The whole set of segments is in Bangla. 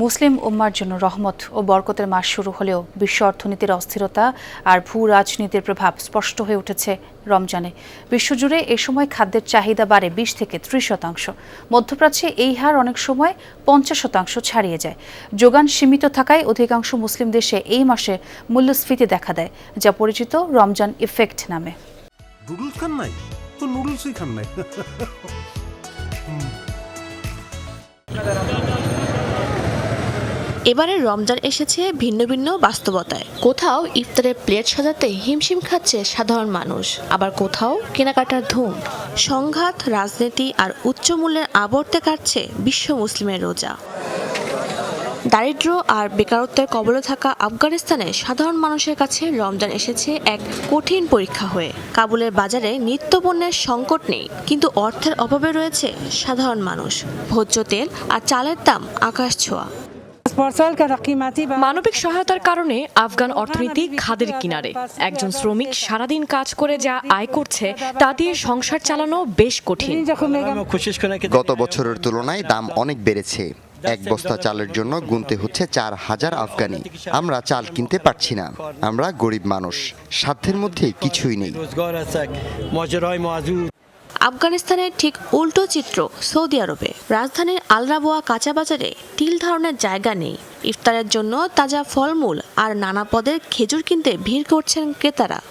মুসলিম উম্মার জন্য রহমত ও বরকতের মাস শুরু হলেও বিশ্ব অর্থনীতির অস্থিরতা আর ভূ রাজনীতির প্রভাব স্পষ্ট হয়ে উঠেছে রমজানে। বিশ্বজুড়ে এ সময় খাদ্যের চাহিদা বাড়ে 20 থেকে 30%। মধ্যপ্রাচ্যে এই হার অনেক সময় 50% ছাড়িয়ে যায়। যোগান সীমিত থাকায় অধিকাংশ মুসলিম দেশে এই মাসে মূল্যস্ফীতি দেখা দেয়, যা পরিচিত রমজান ইফেক্ট নামে। নুডলস খান নাই তো নুডলসই খান নাই। এবারে রমজান এসেছে ভিন্ন ভিন্ন বাস্তবতায়। কোথাও ইফতারের প্লেট সাজাতে হিমশিম খাচ্ছে সাধারণ মানুষ, আবার কোথাও কেনাকাটার ধুম। সংঘাত, রাজনীতি আর উচ্চ মূল্যের আবর্তে কাটছে বিশ্ব মুসলিমের রোজা। দারিদ্র্য আর বেকারত্বের কবলে থাকা আফগানিস্তানে সাধারণ মানুষের কাছে রমজান এসেছে এক কঠিন পরীক্ষা হয়ে। কাবুলের বাজারে নিত্যপণ্যের সংকট নেই, কিন্তু অর্থের অভাবে রয়েছে সাধারণ মানুষ। ভোজ্য তেল আর চালের দাম আকাশ ছোঁয়া। মানবিক সহায়তার কারণে আফগান অর্থনীতি খাদের কিনারে। একজন শ্রমিক সারাদিন কাজ করে যা আয় করছে তা দিয়ে সংসার চালানো বেশ কঠিন। গত বছরের তুলনায় দাম অনেক বেড়েছে। এক বস্তা চালের জন্য গুনতে হচ্ছে 4000 আফগানি। আমরা চাল কিনতে পারছি না। আমরা গরিব মানুষ, সাধ্যের মধ্যে কিছুই নেই। আফগানিস্তানের ঠিক উল্টো চিত্র সৌদি আরবে। রাজধানীর আল রাবোয়া কাঁচা বাজারে তিল ধারণের জায়গা নেই। ইফতারের জন্য তাজা ফলমূল আর নানা পদের খেজুর কিনতে ভিড় করছেন ক্রেতারা।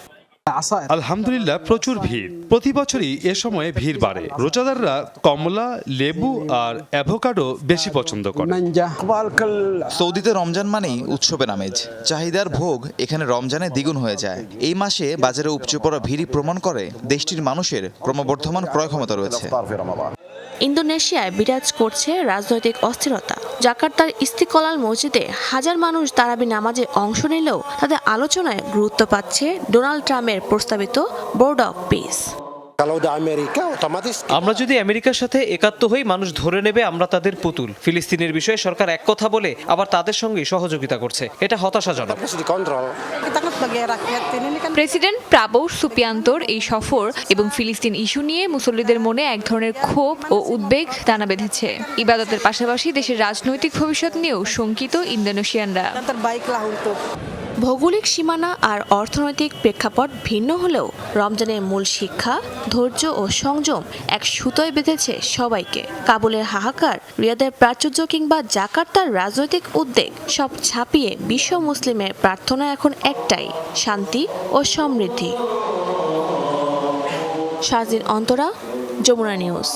আলহামদুলিল্লাহ, প্রচুর ভিড়। প্রতি বছরই এ সময়ে ভিড় বাড়ে। রোজাদাররা কমলা, লেবু আর অ্যাভোকাডো বেশি পছন্দ করে। সৌদিতে রমজান মানেই উৎসবের আমেজ। চাহিদার ভোগ এখানে রমজানে দ্বিগুণ হয়ে যায়। এই মাসে বাজারে উপচে পড়া ভিড়ই প্রমাণ করে দেশটির মানুষের ক্রমবর্ধমান ক্রয় ক্ষমতা রয়েছে। ইন্দোনেশিয়ায় বিরাজ করছে রাজনৈতিক অস্থিরতা। জাকার্তার ইস্তিকলাল মসজিদে হাজার মানুষ তারাবি নামাজে অংশ নিলেও তাদের আলোচনায় গুরুত্ব পাচ্ছে ডোনাল্ড ট্রাম্পের প্রস্তাবিত বোর্ড অব পিস। আমরা যদি আমেরিকার সাথে একাত্ম হই, মানুষ ধরে নেবে আমরা তাদের পুতুল। ফিলিস্তিনের বিষয়ে সরকার এক কথা বলে আবার তাদের সঙ্গে সহযোগিতা করছে। এটা হতাশাজনক। প্রেসিডেন্ট প্রাবোও সুবিয়ান্তোর এই সফর এবং ফিলিস্তিন ইস্যু নিয়ে মুসল্লিদের মনে এক ধরনের ক্ষোভ ও উদ্বেগ দানা বেঁধেছে। ইবাদতের পাশাপাশি দেশের রাজনৈতিক ভবিষ্যৎ নিয়েও শঙ্কিত ইন্দোনেশিয়ানরা। ভৌগোলিক সীমানা আর অর্থনৈতিক প্রেক্ষাপট ভিন্ন হলেও রমজানের মূল শিক্ষা, ধৈর্য ও সংযম এক সুতোয় বেঁধেছে সবাইকে। কাবুলের হাহাকার, রিয়াদের প্রাচুর্য কিংবা জাকার্তার রাজনৈতিক উদ্বেগ সব ছাপিয়ে বিশ্ব মুসলিমের প্রার্থনা এখন একটাই, শান্তি ও সমৃদ্ধি। শারজিন অন্তরা, যমুনা নিউজ।